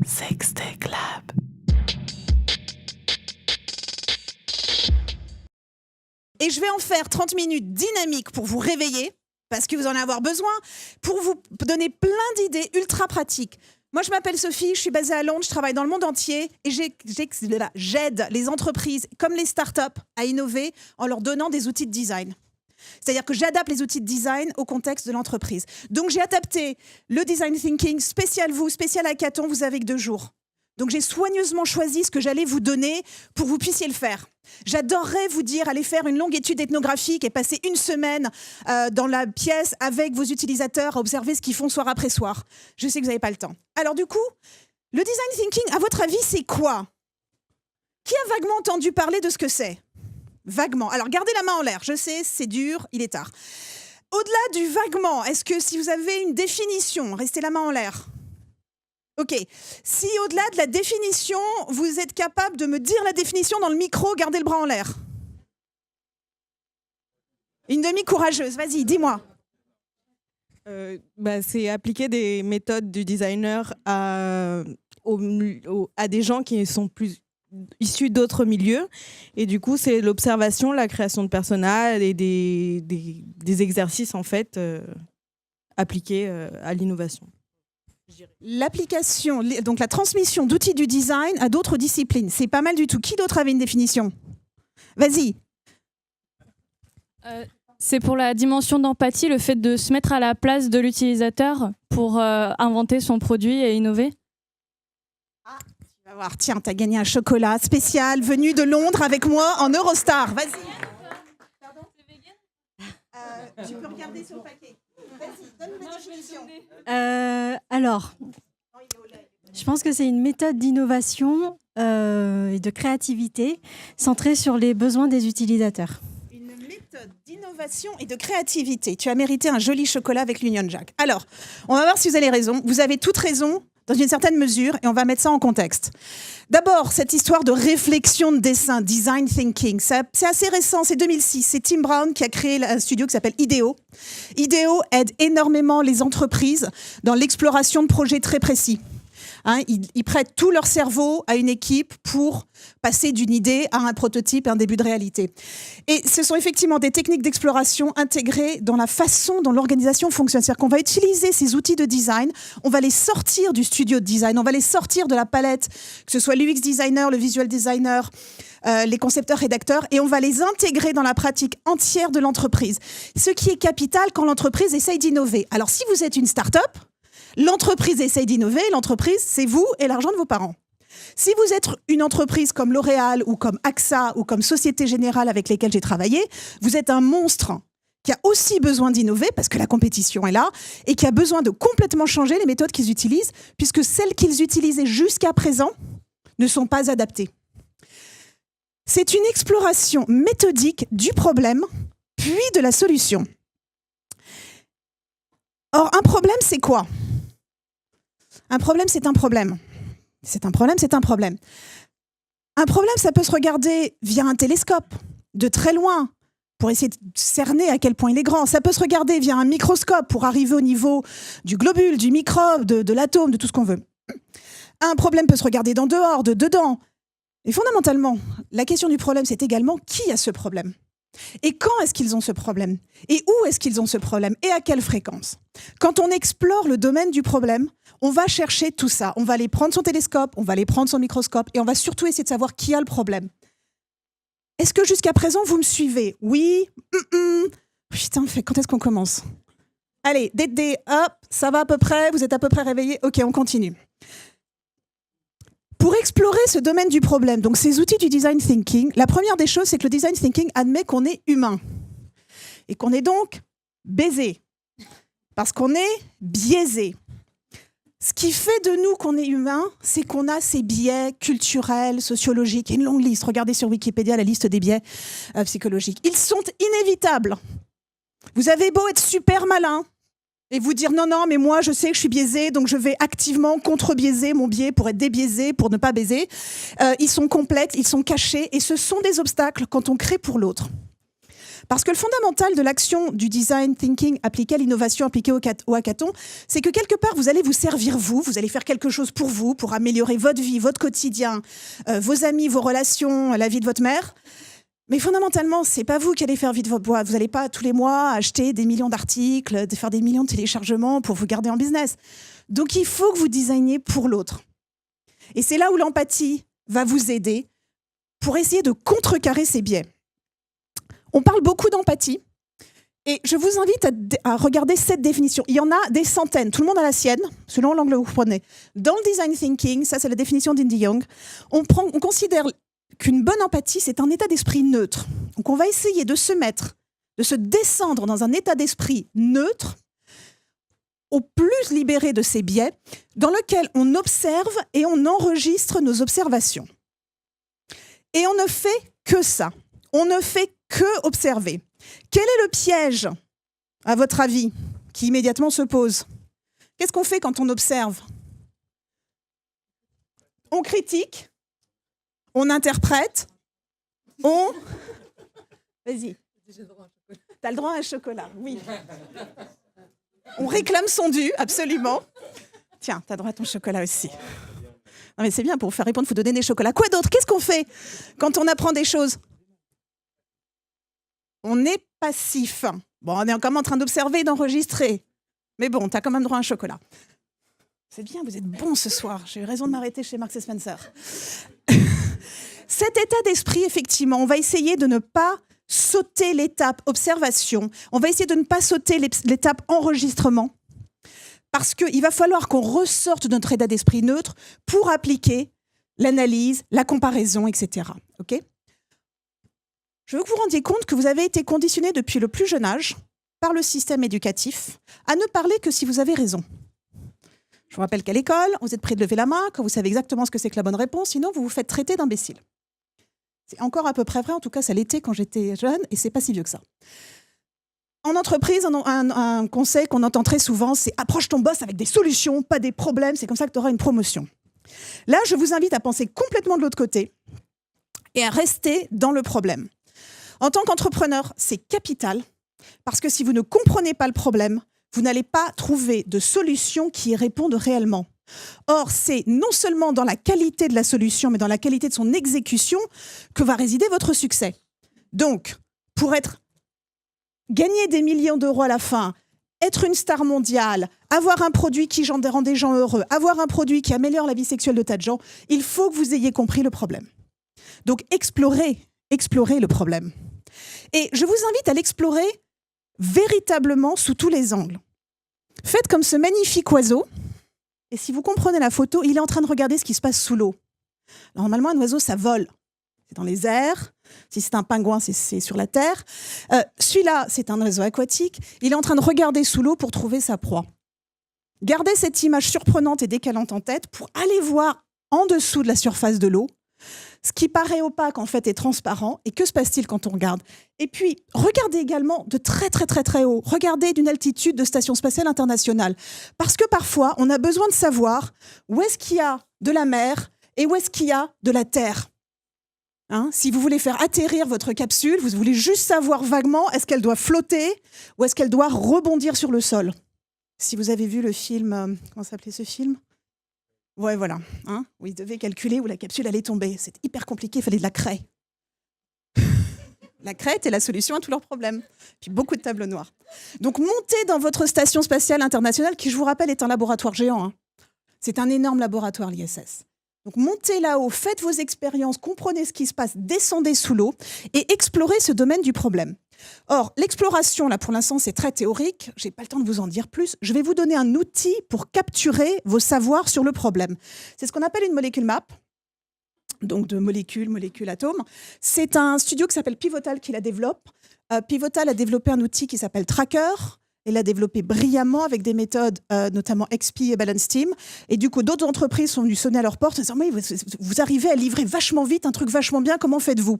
Sextech Lab. Et je vais en faire 30 minutes dynamiques pour vous réveiller, parce que vous en avez besoin, pour vous donner plein d'idées ultra pratiques. Moi, je m'appelle Sophie, je suis basée à Londres, je travaille dans le monde entier et j'aide les entreprises comme les startups à innover en leur donnant des outils de design. C'est-à-dire que j'adapte les outils de design au contexte de l'entreprise. Donc, j'ai adapté le design thinking spécial vous, spécial hackathon, vous avez que 2 jours. Donc, j'ai soigneusement choisi ce que j'allais vous donner pour que vous puissiez le faire. J'adorerais vous dire, allez faire une longue étude ethnographique et passer 1 semaine dans la pièce avec vos utilisateurs à observer ce qu'ils font soir après soir. Je sais que vous n'avez pas le temps. Alors du coup, le design thinking, à votre avis, c'est quoi? Qui a vaguement entendu parler de ce que c'est? Vaguement. Alors gardez la main en l'air. Je sais, c'est dur, il est tard. Au-delà du vaguement, est-ce que si vous avez une définition, restez la main en l'air. Ok. Si au-delà de la définition, vous êtes capable de me dire la définition dans le micro, gardez le bras en l'air. Une demi-courageuse, vas-y, dis-moi. C'est appliquer des méthodes du designer à des gens qui sont plus issus d'autres milieux. Et du coup, c'est l'observation, la création de personnages et des exercices en fait appliqués à l'innovation. L'application, donc la transmission d'outils du design à d'autres disciplines, c'est pas mal du tout. Qui d'autre avait une définition? Vas-y. C'est pour la dimension d'empathie, le fait de se mettre à la place de l'utilisateur pour inventer son produit et innover. Ah, tu vas voir, tiens, tu as gagné un chocolat spécial venu de Londres avec moi en Eurostar. Vas-y. Pardon, c'est vegan? Tu peux regarder sur le paquet. Vas-y, donne-nous la définition. Alors, je pense que c'est une méthode d'innovation et de créativité centrée sur les besoins des utilisateurs. Une méthode d'innovation et de créativité. Tu as mérité un joli chocolat avec l'Union Jack. Alors, on va voir si vous avez raison. Vous avez toute raison dans une certaine mesure et on va mettre ça en contexte. D'abord, cette histoire de réflexion de dessin, design thinking, c'est assez récent, c'est 2006. C'est Tim Brown qui a créé un studio qui s'appelle IDEO. IDEO aide énormément les entreprises dans l'exploration de projets très précis. Ils prêtent tout leur cerveau à une équipe pour passer d'une idée à un prototype, à un début de réalité. Et ce sont effectivement des techniques d'exploration intégrées dans la façon dont l'organisation fonctionne. C'est-à-dire qu'on va utiliser ces outils de design, on va les sortir du studio de design, on va les sortir de la palette, que ce soit l'UX designer, le visual designer, les concepteurs, rédacteurs, et on va les intégrer dans la pratique entière de l'entreprise. Ce qui est capital quand l'entreprise essaye d'innover. Alors si vous êtes une start-up, l'entreprise essaye d'innover, l'entreprise, c'est vous et l'argent de vos parents. Si vous êtes une entreprise comme L'Oréal ou comme AXA ou comme Société Générale avec lesquelles j'ai travaillé, vous êtes un monstre qui a aussi besoin d'innover parce que la compétition est là et qui a besoin de complètement changer les méthodes qu'ils utilisent puisque celles qu'ils utilisaient jusqu'à présent ne sont pas adaptées. C'est une exploration méthodique du problème puis de la solution. Or, un problème, c'est quoi ? Un problème, c'est un problème. C'est un problème, c'est un problème. Un problème, ça peut se regarder via un télescope, de très loin, pour essayer de cerner à quel point il est grand. Ça peut se regarder via un microscope pour arriver au niveau du globule, du microbe, de l'atome, de tout ce qu'on veut. Un problème peut se regarder d'en dehors, de dedans. Et fondamentalement, la question du problème, c'est également qui a ce problème ? Et quand est-ce qu'ils ont ce problème? Et où est-ce qu'ils ont ce problème? Et à quelle fréquence? Quand on explore le domaine du problème, on va chercher tout ça. On va aller prendre son télescope, on va aller prendre son microscope et on va surtout essayer de savoir qui a le problème. Est-ce que jusqu'à présent, vous me suivez? Oui. Putain, quand est-ce qu'on commence? Allez, Dédé, hop, ça va à peu près? Vous êtes à peu près réveillés? Ok, on continue. Pour explorer ce domaine du problème, donc ces outils du design thinking, la première des choses, c'est que le design thinking admet qu'on est humain et qu'on est donc baisé, parce qu'on est biaisé. Ce qui fait de nous qu'on est humain, c'est qu'on a ces biais culturels, sociologiques. Il y a une longue liste. Regardez sur Wikipédia la liste des biais psychologiques. Ils sont inévitables. Vous avez beau être super malin et vous dire non, mais moi je sais que je suis biaisé, donc je vais activement contre-biaiser mon biais pour être débiaisé, pour ne pas baiser. Ils sont complexes, ils sont cachés et ce sont des obstacles quand on crée pour l'autre. Parce que le fondamental de l'action du design thinking appliqué à l'innovation, appliqué au hackathon, c'est que quelque part, vous allez vous servir vous allez faire quelque chose pour vous, pour améliorer votre vie, votre quotidien, vos amis, vos relations, la vie de votre mère. Mais fondamentalement, c'est pas vous qui allez faire vivre votre boîte. Vous n'allez pas tous les mois acheter des millions d'articles, faire des millions de téléchargements pour vous garder en business. Donc, il faut que vous designiez pour l'autre. Et c'est là où l'empathie va vous aider pour essayer de contrecarrer ces biais. On parle beaucoup d'empathie et je vous invite à regarder cette définition. Il y en a des centaines, tout le monde a la sienne, selon l'angle où vous prenez. Dans le design thinking, ça c'est la définition d'Indy Young, on considère qu'une bonne empathie, c'est un état d'esprit neutre. Donc on va essayer de se descendre dans un état d'esprit neutre, au plus libéré de ces biais, dans lequel on observe et on enregistre nos observations. Et on ne fait que ça. On ne fait que observer. Quel est le piège, à votre avis, qui immédiatement se pose? Qu'est-ce qu'on fait quand on observe? On critique, on interprète, on... Vas-y. T'as le droit à un chocolat, oui. On réclame son dû, absolument. Tiens, t'as droit à ton chocolat aussi. Non mais c'est bien, pour vous faire répondre, il faut donner des chocolats. Quoi d'autre? Qu'est-ce qu'on fait quand on apprend des choses? On est passif. Bon, on est quand même en train d'observer et d'enregistrer. Mais bon, t'as quand même droit à un chocolat. C'est bien, vous êtes bons ce soir. J'ai eu raison de m'arrêter chez Marks & Spencer. Cet état d'esprit, effectivement, on va essayer de ne pas sauter l'étape observation. On va essayer de ne pas sauter l'étape enregistrement. Parce qu'il va falloir qu'on ressorte de notre état d'esprit neutre pour appliquer l'analyse, la comparaison, etc. Okay ? Je veux que vous vous rendiez compte que vous avez été conditionné depuis le plus jeune âge par le système éducatif à ne parler que si vous avez raison. Je vous rappelle qu'à l'école, vous êtes prêt de lever la main quand vous savez exactement ce que c'est que la bonne réponse, sinon vous vous faites traiter d'imbécile. C'est encore à peu près vrai, en tout cas ça l'était quand j'étais jeune, et c'est pas si vieux que ça. En entreprise, un conseil qu'on entend très souvent, c'est « approche ton boss avec des solutions, pas des problèmes, c'est comme ça que tu auras une promotion ». Là, je vous invite à penser complètement de l'autre côté et à rester dans le problème. En tant qu'entrepreneur, c'est capital, parce que si vous ne comprenez pas le problème, vous n'allez pas trouver de solution qui y réponde réellement. Or, c'est non seulement dans la qualité de la solution, mais dans la qualité de son exécution que va résider votre succès. Donc, pour gagner des millions d'euros à la fin, être une star mondiale, avoir un produit qui rend des gens heureux, avoir un produit qui améliore la vie sexuelle de tas de gens, il faut que vous ayez compris le problème. Donc, explorez le problème. Et je vous invite à l'explorer véritablement sous tous les angles. Faites comme ce magnifique oiseau, et si vous comprenez la photo, il est en train de regarder ce qui se passe sous l'eau. Normalement, un oiseau, ça vole. C'est dans les airs. Si c'est un pingouin, c'est sur la terre. Celui-là, c'est un oiseau aquatique. Il est en train de regarder sous l'eau pour trouver sa proie. Gardez cette image surprenante et décalante en tête pour aller voir en dessous de la surface de l'eau. Ce qui paraît opaque, en fait, est transparent. Et que se passe-t-il quand on regarde? Et puis, regardez également de très, très, très, très haut. Regardez d'une altitude de Station spatiale internationale. Parce que parfois, on a besoin de savoir où est-ce qu'il y a de la mer et où est-ce qu'il y a de la terre. Si vous voulez faire atterrir votre capsule, vous voulez juste savoir vaguement est-ce qu'elle doit flotter ou est-ce qu'elle doit rebondir sur le sol. Si vous avez vu le film, comment s'appelait ce film ? Ouais, voilà, où ils devaient calculer où la capsule allait tomber. C'est hyper compliqué, il fallait de la craie. La craie était la solution à tous leurs problèmes. Puis beaucoup de tableaux noirs. Donc montez dans votre station spatiale internationale, qui, je vous rappelle, est un laboratoire géant. C'est un énorme laboratoire, l'ISS. Donc montez là-haut, faites vos expériences, comprenez ce qui se passe, descendez sous l'eau et explorez ce domaine du problème. Or, l'exploration, là pour l'instant, c'est très théorique, je n'ai pas le temps de vous en dire plus. Je vais vous donner un outil pour capturer vos savoirs sur le problème. C'est ce qu'on appelle une molécule map, donc de molécules, atomes. C'est un studio qui s'appelle Pivotal qui la développe. Pivotal a développé un outil qui s'appelle Tracker. Il l'a développé brillamment avec des méthodes, notamment XP et Balance Team. Et du coup, d'autres entreprises sont venues sonner à leur porte en disant « Mais vous arrivez à livrer vachement vite, un truc vachement bien, comment faites-vous ?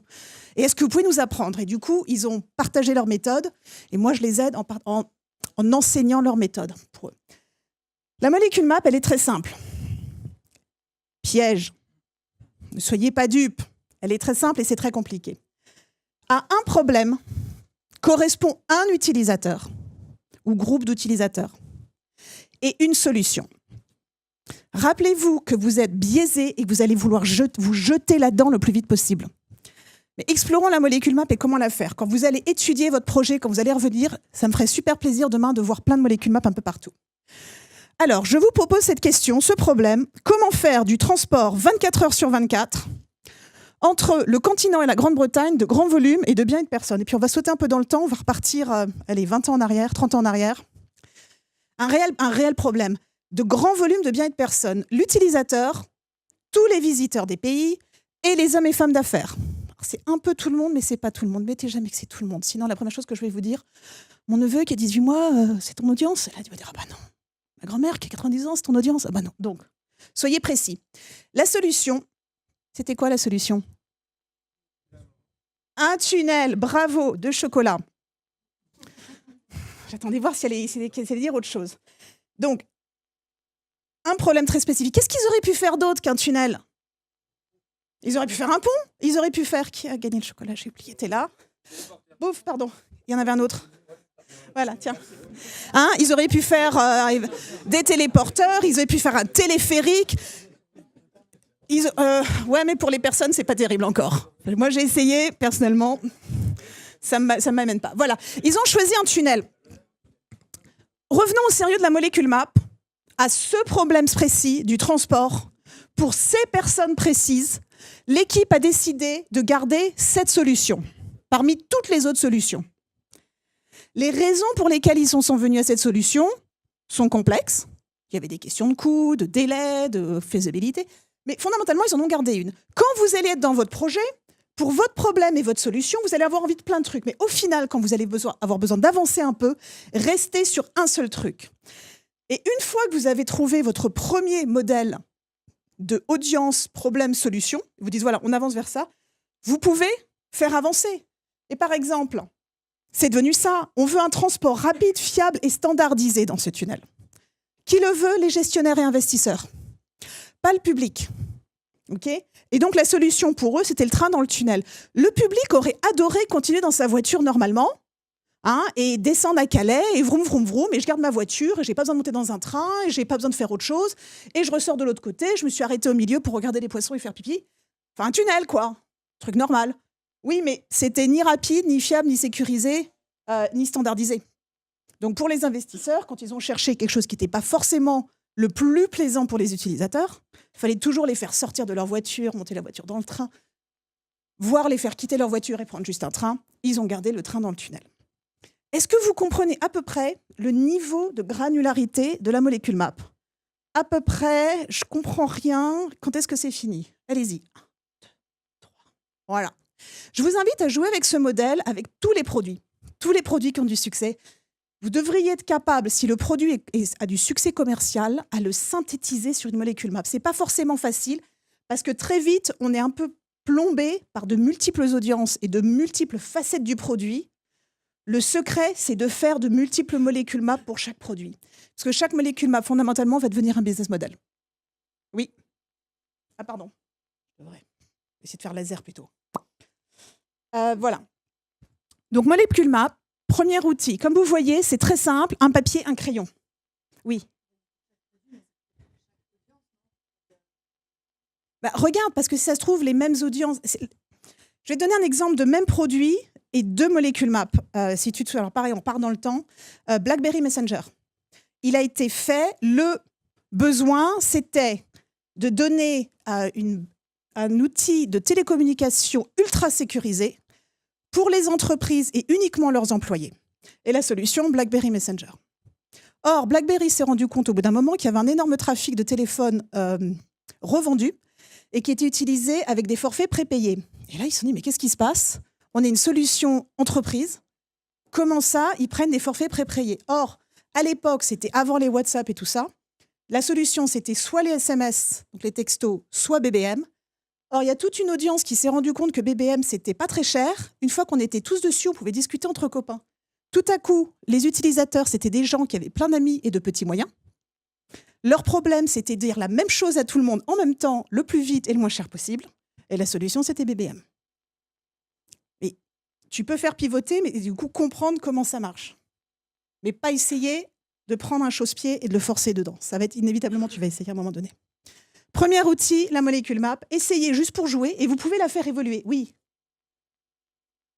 Et est-ce que vous pouvez nous apprendre ?» Et du coup, ils ont partagé leurs méthodes. Et moi, je les aide en enseignant leurs méthodes pour eux. La molécule map, elle est très simple. Piège. Ne soyez pas dupes. Elle est très simple et c'est très compliqué. À un problème, correspond à un utilisateur ou groupe d'utilisateurs et une solution. Rappelez-vous que vous êtes biaisé et que vous allez vouloir vous jeter là-dedans le plus vite possible. Mais explorons la molécule map et comment la faire. Quand vous allez étudier votre projet, quand vous allez revenir, ça me ferait super plaisir demain de voir plein de molécules map un peu partout. Alors, je vous propose cette question, ce problème. Comment faire du transport 24 heures sur 24 entre le continent et la Grande-Bretagne de grand volume et de biens et de personnes? Et puis, on va sauter un peu dans le temps, on va repartir 20 ans en arrière, 30 ans en arrière. Un réel problème de grand volume de biens et de personnes. L'utilisateur, tous les visiteurs des pays et les hommes et femmes d'affaires. C'est un peu tout le monde, mais c'est pas tout le monde. Mettez jamais que c'est tout le monde. Sinon, la première chose que je vais vous dire, mon neveu qui a 18 mois, c'est ton audience. Là, il va dire, ah bah non. Ma grand-mère qui a 90 ans, c'est ton audience. Ah bah non. Donc, soyez précis. La solution, c'était quoi la solution? Un tunnel, bravo, de chocolat. J'attendais voir si elle allait dire autre chose. Donc, un problème très spécifique. Qu'est-ce qu'ils auraient pu faire d'autre qu'un tunnel? Ils auraient pu faire un pont. Ils auraient pu faire... Qui a gagné le chocolat? J'ai oublié, t'es là. Bouf, pardon. Il y en avait un autre. Voilà, tiens. Hein, ils auraient pu faire des téléporteurs. Ils auraient pu faire un téléphérique. Ouais, mais pour les personnes, c'est pas terrible encore. Moi, j'ai essayé, personnellement. Ça ne m'amène pas. Voilà. Ils ont choisi un tunnel. Revenons au sérieux de la molécule map, à ce problème précis du transport. Pour ces personnes précises, l'équipe a décidé de garder cette solution, parmi toutes les autres solutions. Les raisons pour lesquelles ils sont venus à cette solution sont complexes. Il y avait des questions de coût, de délai, de faisabilité, mais fondamentalement, ils en ont gardé une. Quand vous allez être dans votre projet, pour votre problème et votre solution, vous allez avoir envie de plein de trucs. Mais au final, quand vous allez avoir besoin d'avancer un peu, restez sur un seul truc. Et une fois que vous avez trouvé votre premier modèle de audience, problème, solution, vous dites, voilà, on avance vers ça, vous pouvez faire avancer. Et par exemple, c'est devenu ça. On veut un transport rapide, fiable et standardisé dans ce tunnel. Qui le veut? Les gestionnaires et investisseurs. Pas le public. Okay, et donc, la solution pour eux, c'était le train dans le tunnel. Le public aurait adoré continuer dans sa voiture normalement, hein, et descendre à Calais, et vroom, vroom, vroom, et je garde ma voiture, et je n'ai pas besoin de monter dans un train, et je n'ai pas besoin de faire autre chose, et je ressors de l'autre côté, je me suis arrêtée au milieu pour regarder les poissons et faire pipi. Enfin, un tunnel, quoi. Truc normal. Oui, mais c'était ni rapide, ni fiable, ni sécurisé, ni standardisé. Donc, pour les investisseurs, quand ils ont cherché quelque chose qui n'était pas forcément le plus plaisant pour les utilisateurs, il fallait toujours les faire sortir de leur voiture, monter la voiture dans le train, voire les faire quitter leur voiture et prendre juste un train. Ils ont gardé le train dans le tunnel. Est-ce que vous comprenez à peu près le niveau de granularité de la molécule map? À peu près, je ne comprends rien. Quand est-ce que c'est fini? Allez-y. 1, 2, 3. Voilà. Je vous invite à jouer avec ce modèle, avec tous les produits qui ont du succès. Vous devriez être capable, si le produit a du succès commercial, à le synthétiser sur une molécule map. Ce n'est pas forcément facile, parce que très vite, on est un peu plombé par de multiples audiences et de multiples facettes du produit. Le secret, c'est de faire de multiples molécules map pour chaque produit. Parce que chaque molécule map, fondamentalement, va devenir un business model. Oui. Ah, pardon. Je devrais essayer de faire laser plutôt. Voilà. Donc, molécule map. Premier outil, comme vous voyez, c'est très simple, un papier, un crayon. Oui. Bah, regarde, parce que si ça se trouve, les mêmes audiences... Je vais te donner un exemple de même produit et 2 molécules map. Si tu te souviens, alors pareil, on part dans le temps. BlackBerry Messenger. Il a été fait, le besoin, c'était de donner un outil de télécommunication ultra sécurisé pour les entreprises et uniquement leurs employés. Et la solution, BlackBerry Messenger. Or, BlackBerry s'est rendu compte au bout d'un moment qu'il y avait un énorme trafic de téléphones revendus et qui était utilisé avec des forfaits prépayés. Et là, ils se sont dit, mais qu'est-ce qui se passe? On est une solution entreprise. Comment ça, ils prennent des forfaits prépayés? Or, à l'époque, c'était avant les WhatsApp et tout ça. La solution, c'était soit les SMS, donc les textos, soit BBM. Or, il y a toute une audience qui s'est rendue compte que BBM, c'était pas très cher. Une fois qu'on était tous dessus, on pouvait discuter entre copains. Tout à coup, les utilisateurs, c'était des gens qui avaient plein d'amis et de petits moyens. Leur problème, c'était de dire la même chose à tout le monde en même temps, le plus vite et le moins cher possible. Et la solution, c'était BBM. Et tu peux faire pivoter, mais du coup comprendre comment ça marche. Mais pas essayer de prendre un chausse-pied et de le forcer dedans. Ça va être inévitablement, tu vas essayer à un moment donné. Premier outil, la molécule map. Essayez juste pour jouer et vous pouvez la faire évoluer, oui.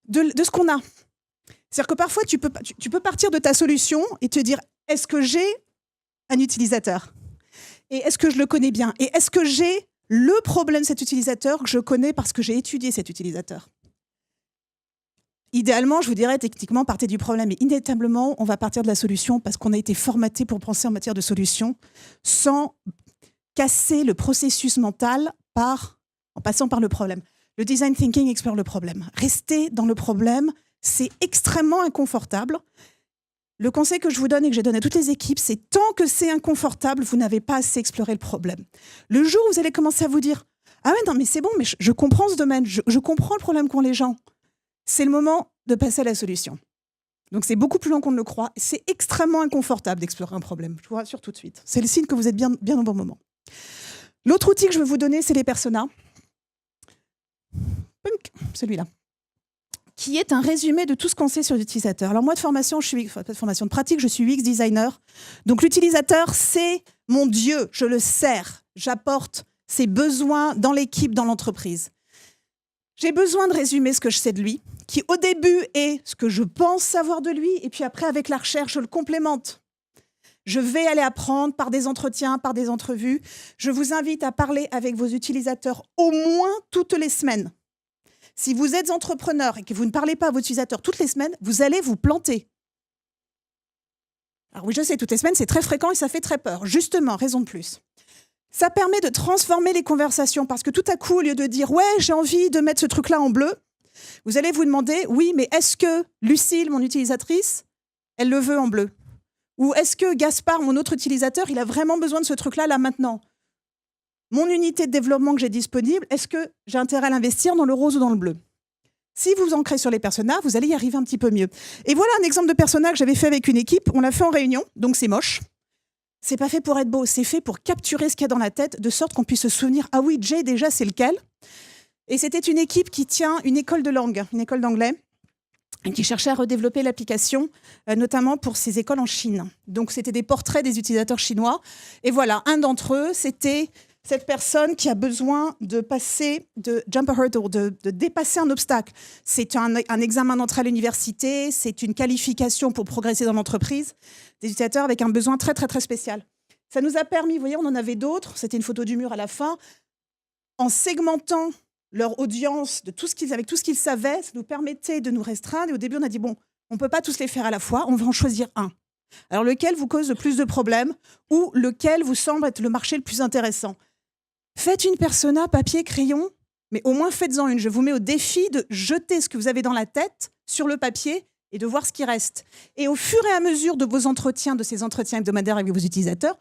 De ce qu'on a. C'est-à-dire que parfois, tu peux partir de ta solution et te dire, est-ce que j'ai un utilisateur ? Et est-ce que je le connais bien ? Et est-ce que j'ai le problème de cet utilisateur que je connais parce que j'ai étudié cet utilisateur ? Idéalement, je vous dirais, techniquement, partez du problème. Mais inévitablement, on va partir de la solution parce qu'on a été formaté pour penser en matière de solution sans casser le processus mental en passant par le problème. Le design thinking explore le problème. Rester dans le problème, c'est extrêmement inconfortable. Le conseil que je vous donne et que j'ai donné à toutes les équipes, c'est tant que c'est inconfortable, vous n'avez pas assez exploré le problème. Le jour où vous allez commencer à vous dire « Ah ouais, non, mais c'est bon, mais je comprends ce domaine, je comprends le problème qu'ont les gens », c'est le moment de passer à la solution. Donc c'est beaucoup plus long qu'on ne le croit. C'est extrêmement inconfortable d'explorer un problème, je vous rassure tout de suite. C'est le signe que vous êtes bien au bon moment. L'autre outil que je veux vous donner, c'est les personas. Celui-là, qui est un résumé de tout ce qu'on sait sur l'utilisateur. Alors moi, de formation, de pratique, je suis UX designer. Donc l'utilisateur, c'est mon Dieu, je le sers, j'apporte ses besoins dans l'équipe, dans l'entreprise. J'ai besoin de résumer ce que je sais de lui, qui au début est ce que je pense savoir de lui, et puis après, avec la recherche, je le complémente. Je vais aller apprendre par des entretiens, par des entrevues. Je vous invite à parler avec vos utilisateurs au moins toutes les semaines. Si vous êtes entrepreneur et que vous ne parlez pas à vos utilisateurs toutes les semaines, vous allez vous planter. Alors oui, je sais, toutes les semaines, c'est très fréquent et ça fait très peur. Justement, raison de plus. Ça permet de transformer les conversations parce que tout à coup, au lieu de dire « Ouais, j'ai envie de mettre ce truc-là en bleu », vous allez vous demander « Oui, mais est-ce que Lucille, mon utilisatrice, elle le veut en bleu ? Ou est-ce que Gaspard, mon autre utilisateur, il a vraiment besoin de ce truc-là, là, maintenant ? Mon unité de développement que j'ai disponible, est-ce que j'ai intérêt à l'investir dans le rose ou dans le bleu ? Si vous ancrez sur les personas, vous allez y arriver un petit peu mieux. Et voilà un exemple de persona que j'avais fait avec une équipe. On l'a fait en réunion, donc c'est moche. C'est pas fait pour être beau, c'est fait pour capturer ce qu'il y a dans la tête, de sorte qu'on puisse se souvenir « Ah oui, Jay, déjà, c'est lequel ?» Et c'était une équipe qui tient une école de langue, une école d'anglais, et qui cherchait à redévelopper l'application, notamment pour ses écoles en Chine. Donc c'était des portraits des utilisateurs chinois. Et voilà, un d'entre eux, c'était cette personne qui a besoin de passer, de jump a hurdle, de dépasser un obstacle. C'est un examen d'entrée à l'université, c'est une qualification pour progresser dans l'entreprise. Des utilisateurs avec un besoin très, très, très spécial. Ça nous a permis, vous voyez, on en avait d'autres, c'était une photo du mur à la fin, en segmentant leur audience de tout ce qu'ils, avec tout ce qu'ils savaient, ça nous permettait de nous restreindre. Et au début, on a dit, bon, on ne peut pas tous les faire à la fois, on va en choisir un. Alors, lequel vous cause le plus de problèmes ou lequel vous semble être le marché le plus intéressant ? Faites une persona, papier, crayon, mais au moins faites-en une. Je vous mets au défi de jeter ce que vous avez dans la tête sur le papier et de voir ce qui reste. Et au fur et à mesure de vos entretiens, de ces entretiens hebdomadaires avec vos utilisateurs,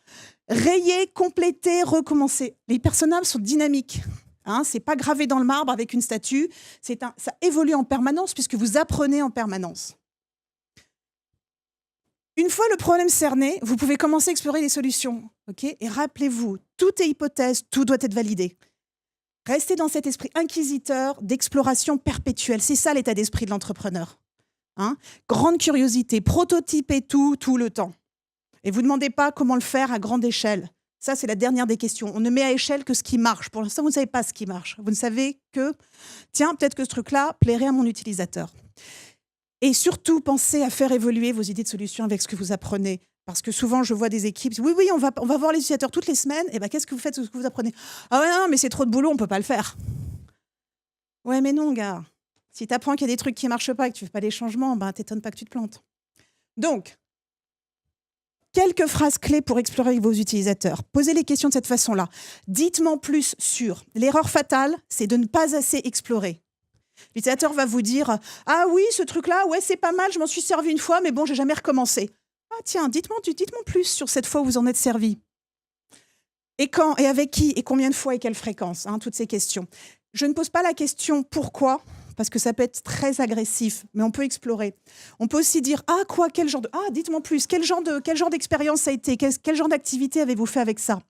rayez, complétez, recommencez. Les personas sont dynamiques. Ce n'est pas gravé dans le marbre avec une statue. Ça évolue en permanence puisque vous apprenez en permanence. Une fois le problème cerné, vous pouvez commencer à explorer les solutions. Okay ? Et rappelez-vous, tout est hypothèse, tout doit être validé. Restez dans cet esprit inquisiteur d'exploration perpétuelle. C'est ça l'état d'esprit de l'entrepreneur. Grande curiosité, prototyper tout le temps. Et vous ne demandez pas comment le faire à grande échelle. Ça, c'est la dernière des questions. On ne met à échelle que ce qui marche. Pour l'instant, vous ne savez pas ce qui marche. Vous ne savez que, tiens, peut-être que ce truc-là plairait à mon utilisateur. Et surtout, pensez à faire évoluer vos idées de solutions avec ce que vous apprenez. Parce que souvent, je vois des équipes, oui, on va voir les utilisateurs toutes les semaines. Et qu'est-ce que vous faites de ce que vous apprenez ? Ah ouais, non, mais c'est trop de boulot, on ne peut pas le faire. Ouais, mais non, gars. Si tu apprends qu'il y a des trucs qui ne marchent pas et que tu ne fais pas des changements, t'étonnes pas que tu te plantes. Donc, quelques phrases clés pour explorer avec vos utilisateurs. Posez les questions de cette façon-là. Dites-moi plus sur. L'erreur fatale, c'est de ne pas assez explorer. L'utilisateur va vous dire « Ah oui, ce truc-là, ouais, c'est pas mal, je m'en suis servi une fois, mais bon, j'ai jamais recommencé. » Ah tiens, dites-moi plus sur cette fois où vous en êtes servi. Et quand, et avec qui, et combien de fois, et quelle fréquence, toutes ces questions. Je ne pose pas la question « Pourquoi ?» parce que ça peut être très agressif, mais on peut explorer. On peut aussi dire « Ah quoi, quel genre de... Ah, dites-moi plus, quel genre d'expérience ça a été, quel genre d'activité avez-vous fait avec ça ?»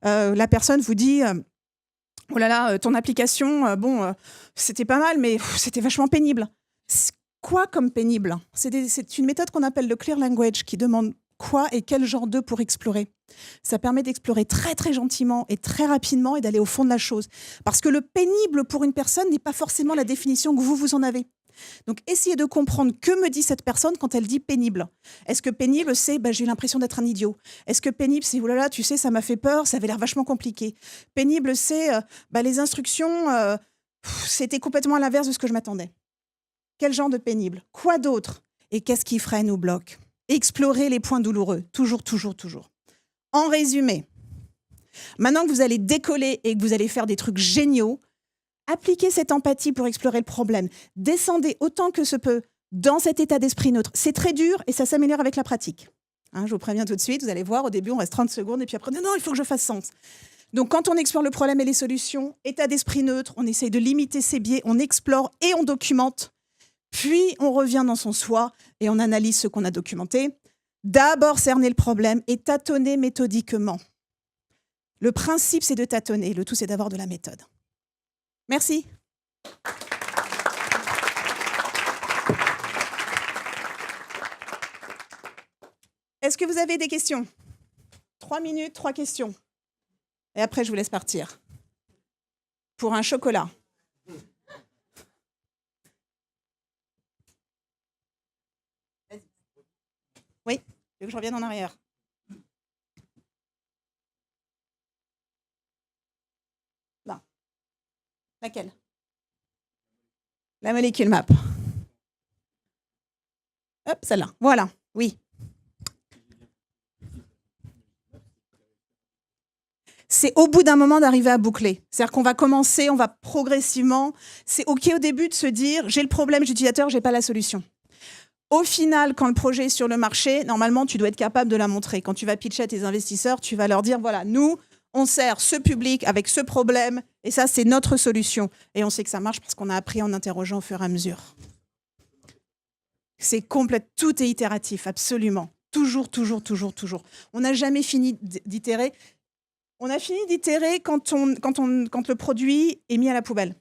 La personne vous dit « Oh là là, ton application, c'était pas mal, mais c'était vachement pénible. » Quoi comme pénible? C'est une méthode qu'on appelle le clear language qui demande quoi et quel genre d'eux pour explorer. Ça permet d'explorer très très gentiment et très rapidement et d'aller au fond de la chose. Parce que le pénible pour une personne n'est pas forcément la définition que vous en avez. Donc essayez de comprendre que me dit cette personne quand elle dit pénible. Est-ce que pénible c'est j'ai eu l'impression d'être un idiot? Est-ce que pénible c'est oulala, tu sais, ça m'a fait peur, ça avait l'air vachement compliqué? Pénible c'est les instructions, c'était complètement à l'inverse de ce que je m'attendais. Quel genre de pénible? Quoi d'autre? Et qu'est-ce qui freine ou bloque? Explorer les points douloureux. Toujours, toujours, toujours. En résumé, maintenant que vous allez décoller et que vous allez faire des trucs géniaux, appliquez cette empathie pour explorer le problème. Descendez autant que se peut dans cet état d'esprit neutre. C'est très dur et ça s'améliore avec la pratique. Je vous préviens tout de suite, vous allez voir, au début, on reste 30 secondes et puis après, non, il faut que je fasse sens. Donc, quand on explore le problème et les solutions, état d'esprit neutre, on essaye de limiter ses biais, on explore et on documente. Puis, on revient dans son soi et on analyse ce qu'on a documenté. D'abord, cerner le problème et tâtonner méthodiquement. Le principe, c'est de tâtonner. Le tout, c'est d'avoir de la méthode. Merci. Est-ce que vous avez des questions? 3 minutes, 3 questions. Et après, je vous laisse partir. Pour un chocolat. Oui, tu veux que je revienne en arrière? Là. Laquelle? La molécule MAP. Hop, celle-là. Voilà, oui. C'est au bout d'un moment d'arriver à boucler. C'est-à-dire qu'on va commencer, on va progressivement. C'est OK au début de se dire, j'ai le problème d'utilisateur, j'ai pas la solution. Au final, quand le projet est sur le marché, normalement, tu dois être capable de la montrer. Quand tu vas pitcher à tes investisseurs, tu vas leur dire, voilà, nous, on sert ce public avec ce problème, et ça, c'est notre solution. Et on sait que ça marche parce qu'on a appris en interrogeant au fur et à mesure. C'est complet, tout est itératif, absolument. Toujours, toujours, toujours, toujours. On n'a jamais fini d'itérer. On a fini d'itérer quand le produit est mis à la poubelle.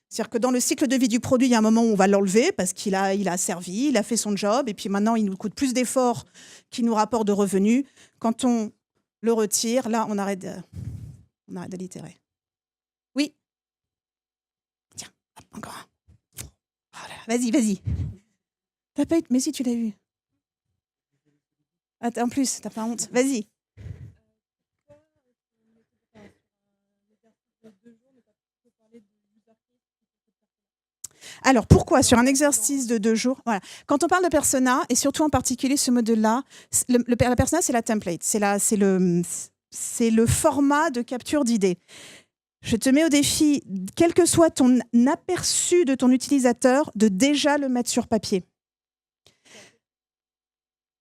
C'est-à-dire que dans le cycle de vie du produit, il y a un moment où on va l'enlever parce qu'il a servi, il a fait son job, et puis maintenant, il nous coûte plus d'efforts qu'il nous rapporte de revenus. Quand on le retire, là, on arrête de l'itérer. Oui. Tiens, hop, encore un. Oh là là, vas-y. T'as pas eu... Mais si, tu l'as eu. Ah, en plus, t'as pas honte. Vas-y. Alors, pourquoi sur un exercice de 2 jours? Voilà. Quand on parle de persona, et surtout en particulier ce modèle-là, la persona, c'est la template, c'est le format de capture d'idées. Je te mets au défi, quel que soit ton aperçu de ton utilisateur, de déjà le mettre sur papier.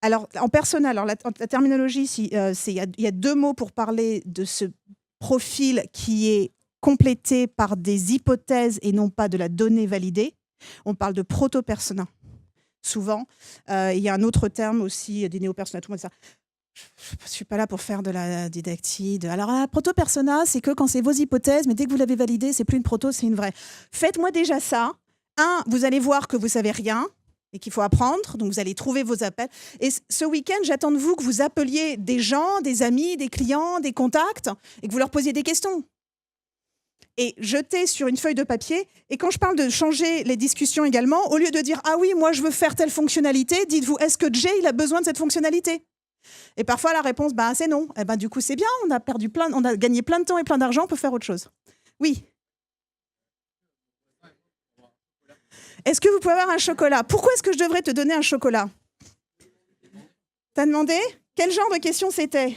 Alors, en persona, alors la terminologie, il y a 2 mots pour parler de ce profil qui est complété par des hypothèses et non pas de la donnée validée. On parle de proto-persona, souvent. Il y a un autre terme aussi, des néo-persona, tout le monde dit ça. Je ne suis pas là pour faire de la didactique. Alors, la proto-persona, c'est que quand c'est vos hypothèses, mais dès que vous l'avez validée, c'est plus une proto, c'est une vraie. Faites-moi déjà ça. Vous allez voir que vous savez rien et qu'il faut apprendre, donc vous allez trouver vos appels. Et ce week-end, j'attends de vous que vous appeliez des gens, des amis, des clients, des contacts, et que vous leur posiez des questions. Et jetez sur une feuille de papier. Et quand je parle de changer les discussions également, au lieu de dire « Ah oui, moi je veux faire telle fonctionnalité », dites-vous « Est-ce que Jay il a besoin de cette fonctionnalité ?» Et parfois la réponse « C'est non ». Du coup c'est bien, on a gagné plein de temps et plein d'argent, on peut faire autre chose. Oui. Est-ce que vous pouvez avoir un chocolat? Pourquoi est-ce que je devrais te donner un chocolat? T'as demandé? Quel genre de question c'était?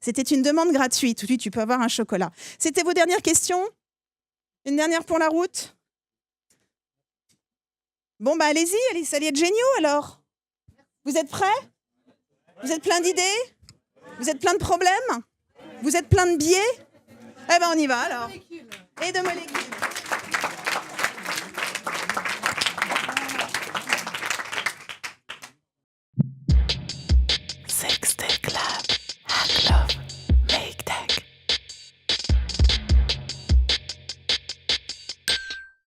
C'était une demande gratuite. Oui, tu peux avoir un chocolat. C'était vos dernières questions? Une dernière pour la route? Bon, allez-y, ça allait être géniaux alors. Vous êtes prêts? Vous êtes plein d'idées? Vous êtes plein de problèmes? Vous êtes plein de biais? On y va alors. Et de molécules.